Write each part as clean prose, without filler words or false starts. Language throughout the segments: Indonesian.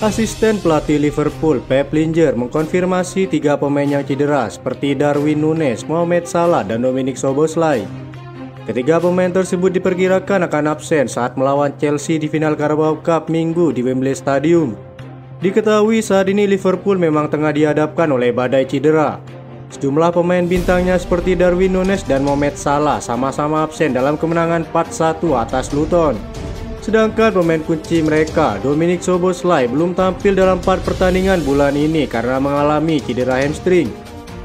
Asisten pelatih Liverpool Pep Lingard mengkonfirmasi 3 pemain yang cedera seperti Darwin Núñez, Mohamed Salah, dan Dominic Szoboszlai. Ketiga pemain tersebut diperkirakan akan absen saat melawan Chelsea di final Carabao Cup Minggu di Wembley Stadium. Diketahui saat ini Liverpool memang tengah dihadapkan oleh badai cedera. Sejumlah pemain bintangnya seperti Darwin Núñez dan Mohamed Salah sama-sama absen dalam kemenangan 4-1 atas Luton. Sedangkan pemain kunci mereka, Dominic Szoboszlai, belum tampil dalam 4 pertandingan bulan ini karena mengalami cedera hamstring.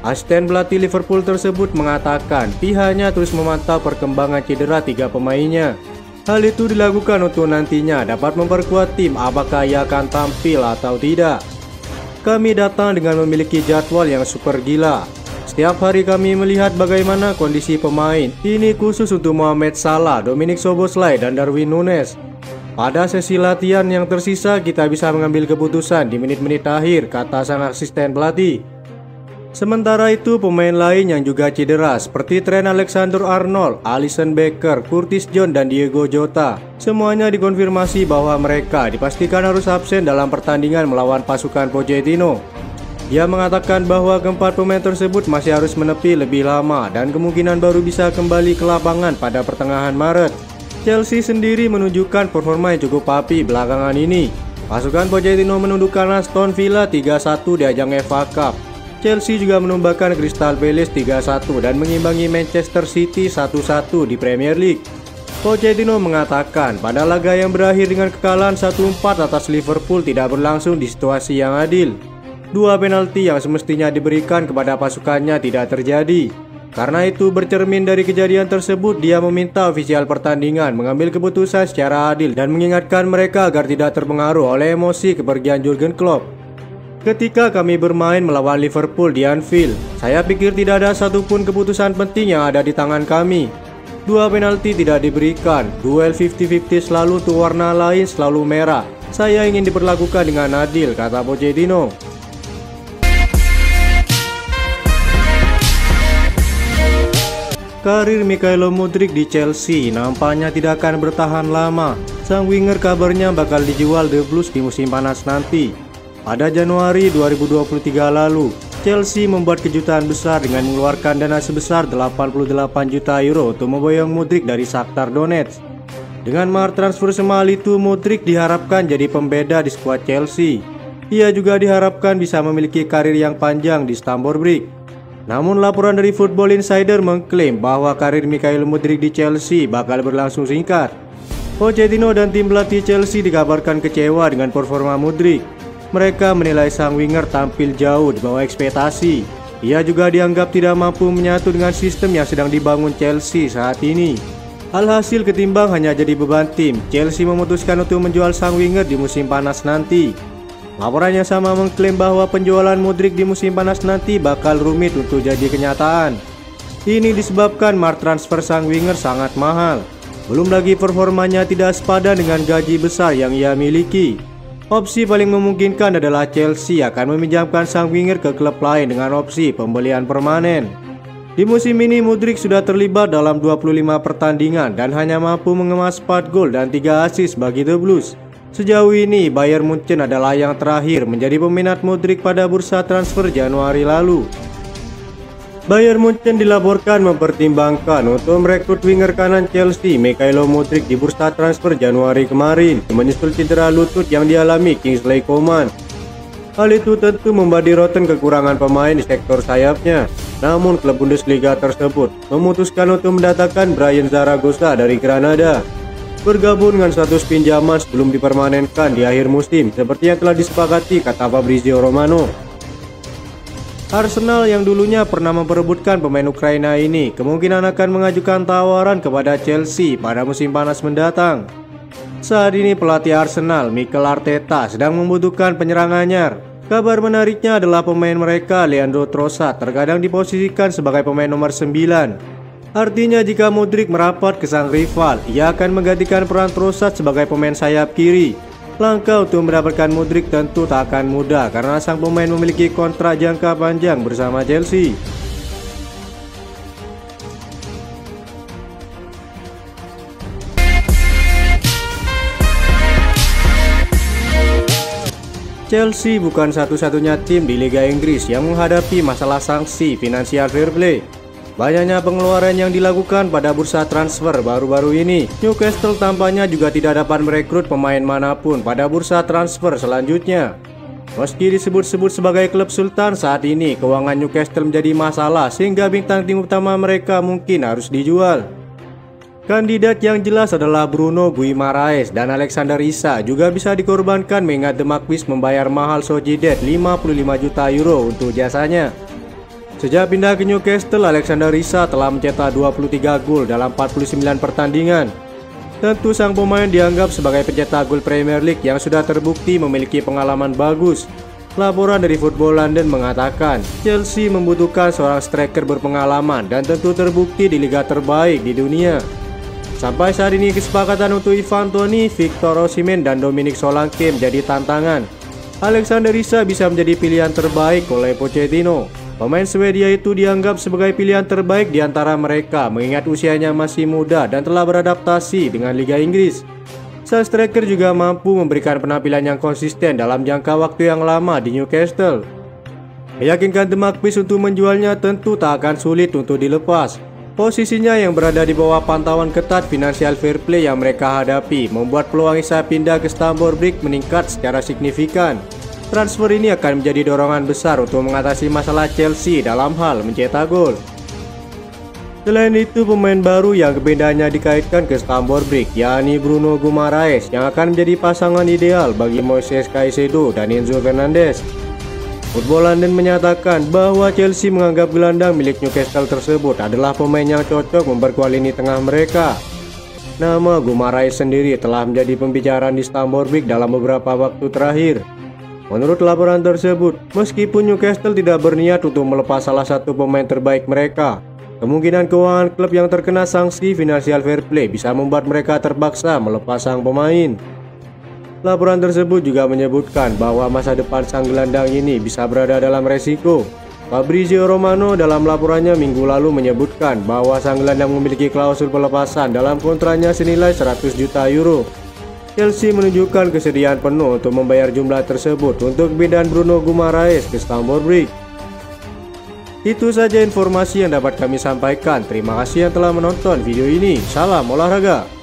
Asisten pelatih Liverpool tersebut mengatakan pihaknya terus memantau perkembangan cedera 3 pemainnya. Hal itu dilakukan untuk nantinya dapat memperkuat tim apakah ia akan tampil atau tidak. Kami datang dengan memiliki jadwal yang super gila. Setiap hari kami melihat bagaimana kondisi pemain. Ini khusus untuk Mohamed Salah, Dominic Szoboszlai, dan Darwin Núñez. Pada sesi latihan yang tersisa kita bisa mengambil keputusan di menit-menit akhir, kata sang asisten pelatih. Sementara itu pemain lain yang juga cedera seperti Trent Alexander-Arnold, Alisson Becker, Curtis Jones, dan Diogo Jota, semuanya dikonfirmasi bahwa mereka dipastikan harus absen dalam pertandingan melawan pasukan Pochettino. Ia mengatakan bahwa keempat pemain tersebut masih harus menepi lebih lama dan kemungkinan baru bisa kembali ke lapangan pada pertengahan Maret. Chelsea sendiri menunjukkan performa yang cukup api belakangan ini. Pasukan Pochettino menundukkan Aston Villa 3-1 di ajang FA Cup. Chelsea juga menumbangkan Crystal Palace 3-1 dan mengimbangi Manchester City 1-1 di Premier League. Pochettino mengatakan pada laga yang berakhir dengan kekalahan 1-4 atas Liverpool tidak berlangsung di situasi yang adil. 2 penalti yang semestinya diberikan kepada pasukannya tidak terjadi. Karena itu bercermin dari kejadian tersebut dia meminta ofisial pertandingan mengambil keputusan secara adil dan mengingatkan mereka agar tidak terpengaruh oleh emosi kepergian Jurgen Klopp. Ketika kami bermain melawan Liverpool di Anfield, saya pikir tidak ada satupun keputusan penting yang ada di tangan kami. 2 penalti tidak diberikan, duel 50-50 selalu untuk warna lain selalu merah. Saya ingin diperlakukan dengan adil, kata Pochettino. Karir Mikhailo Mudryk di Chelsea nampaknya tidak akan bertahan lama. Sang winger kabarnya bakal dijual The Blues di musim panas nanti. Pada Januari 2023 lalu, Chelsea membuat kejutan besar dengan mengeluarkan dana sebesar 88 juta euro untuk memboyong Mudryk dari Shakhtar Donetsk. Dengan mahar transfer semahal itu, Mudryk diharapkan jadi pembeda di skuad Chelsea. Ia juga diharapkan bisa memiliki karir yang panjang di Stamford Bridge. Namun laporan dari Football Insider mengklaim bahwa karir Mikhailo Mudryk di Chelsea bakal berlangsung singkat. Pochettino dan tim pelatih Chelsea dikabarkan kecewa dengan performa Mudryk. Mereka menilai sang winger tampil jauh di bawah ekspektasi. Ia juga dianggap tidak mampu menyatu dengan sistem yang sedang dibangun Chelsea saat ini. Alhasil ketimbang hanya jadi beban tim, Chelsea memutuskan untuk menjual sang winger di musim panas nanti. Laporan yang sama mengklaim bahwa penjualan Mudryk di musim panas nanti bakal rumit untuk jadi kenyataan. Ini disebabkan mahar transfer sang winger sangat mahal. Belum lagi performanya tidak sepadan dengan gaji besar yang ia miliki. Opsi paling memungkinkan adalah Chelsea akan meminjamkan sang winger ke klub lain dengan opsi pembelian permanen. Di musim ini Mudryk sudah terlibat dalam 25 pertandingan dan hanya mampu mengemas 4 gol dan 3 assist bagi The Blues. Sejauh ini Bayern Munchen adalah yang terakhir menjadi peminat Mudryk pada bursa transfer Januari lalu. Bayern Munchen dilaporkan mempertimbangkan untuk merekrut winger kanan Chelsea Mikhailo Mudryk di bursa transfer Januari kemarin, menyusul cedera lutut yang dialami Kingsley Coman. Hal itu tentu membuat Rotten kekurangan pemain di sektor sayapnya. Namun klub Bundesliga tersebut memutuskan untuk mendatangkan Brian Zaragoza dari Granada, bergabung dengan status pinjaman sebelum dipermanenkan di akhir musim seperti yang telah disepakati, kata Fabrizio Romano. Arsenal yang dulunya pernah memperebutkan pemain Ukraina ini kemungkinan akan mengajukan tawaran kepada Chelsea pada musim panas mendatang. Saat ini pelatih Arsenal Mikel Arteta sedang membutuhkan penyerang anyar. Kabar menariknya adalah pemain mereka Leandro Trossard terkadang diposisikan sebagai pemain nomor 9. Artinya jika Mudryk merapat ke sang rival, ia akan menggantikan peran Trossard sebagai pemain sayap kiri. Langkah untuk mendapatkan Mudryk tentu tak akan mudah karena sang pemain memiliki kontrak jangka panjang bersama Chelsea. Chelsea bukan satu-satunya tim di Liga Inggris yang menghadapi masalah sanksi finansial fair play. Banyaknya pengeluaran yang dilakukan pada bursa transfer baru-baru ini. Newcastle tampaknya juga tidak dapat merekrut pemain manapun pada bursa transfer selanjutnya. Meski disebut-sebut sebagai klub sultan saat ini, keuangan Newcastle menjadi masalah sehingga bintang tim utama mereka mungkin harus dijual. Kandidat yang jelas adalah Bruno Guimaraes dan Alexander Isak juga bisa dikorbankan mengingat The Magpies membayar mahal Sociedad 55 juta euro untuk jasanya. Sejak pindah ke Newcastle, Alexander Isak telah mencetak 23 gol dalam 49 pertandingan. Tentu sang pemain dianggap sebagai pencetak gol Premier League yang sudah terbukti memiliki pengalaman bagus. Laporan dari Football London mengatakan Chelsea membutuhkan seorang striker berpengalaman dan tentu terbukti di liga terbaik di dunia. Sampai saat ini kesepakatan untuk Ivan Toney, Victor Osimhen, dan Dominic Solanke menjadi tantangan. Alexander Isak bisa menjadi pilihan terbaik oleh Pochettino. Pemain Swedia itu dianggap sebagai pilihan terbaik di antara mereka mengingat usianya masih muda dan telah beradaptasi dengan Liga Inggris. Sang striker juga mampu memberikan penampilan yang konsisten dalam jangka waktu yang lama di Newcastle. Meyakinkan The Magpies untuk menjualnya tentu tak akan sulit untuk dilepas. Posisinya yang berada di bawah pantauan ketat financial fair play yang mereka hadapi membuat peluang Isak pindah ke Stamford Bridge meningkat secara signifikan. Transfer ini akan menjadi dorongan besar untuk mengatasi masalah Chelsea dalam hal mencetak gol. Selain itu, pemain baru yang kepindahannya dikaitkan ke Stamford Bridge yakni Bruno Guimaraes yang akan menjadi pasangan ideal bagi Moises Caicedo dan Enzo Fernandez. Football London menyatakan bahwa Chelsea menganggap gelandang milik Newcastle tersebut adalah pemain yang cocok memperkuat lini tengah mereka. Nama Guimaraes sendiri telah menjadi pembicaraan di Stamford Bridge dalam beberapa waktu terakhir. Menurut laporan tersebut, meskipun Newcastle tidak berniat untuk melepas salah satu pemain terbaik mereka, kemungkinan keuangan klub yang terkena sanksi finansial fair play bisa membuat mereka terpaksa melepas sang pemain. Laporan tersebut juga menyebutkan bahwa masa depan sang gelandang ini bisa berada dalam resiko. Fabrizio Romano dalam laporannya minggu lalu menyebutkan bahwa sang gelandang memiliki klausul pelepasan dalam kontraknya senilai 100 juta euro. Chelsea menunjukkan kesediaan penuh untuk membayar jumlah tersebut untuk pindahan Bruno Guimaraes ke Stamford Bridge. Itu saja informasi yang dapat kami sampaikan. Terima kasih yang telah menonton video ini. Salam olahraga.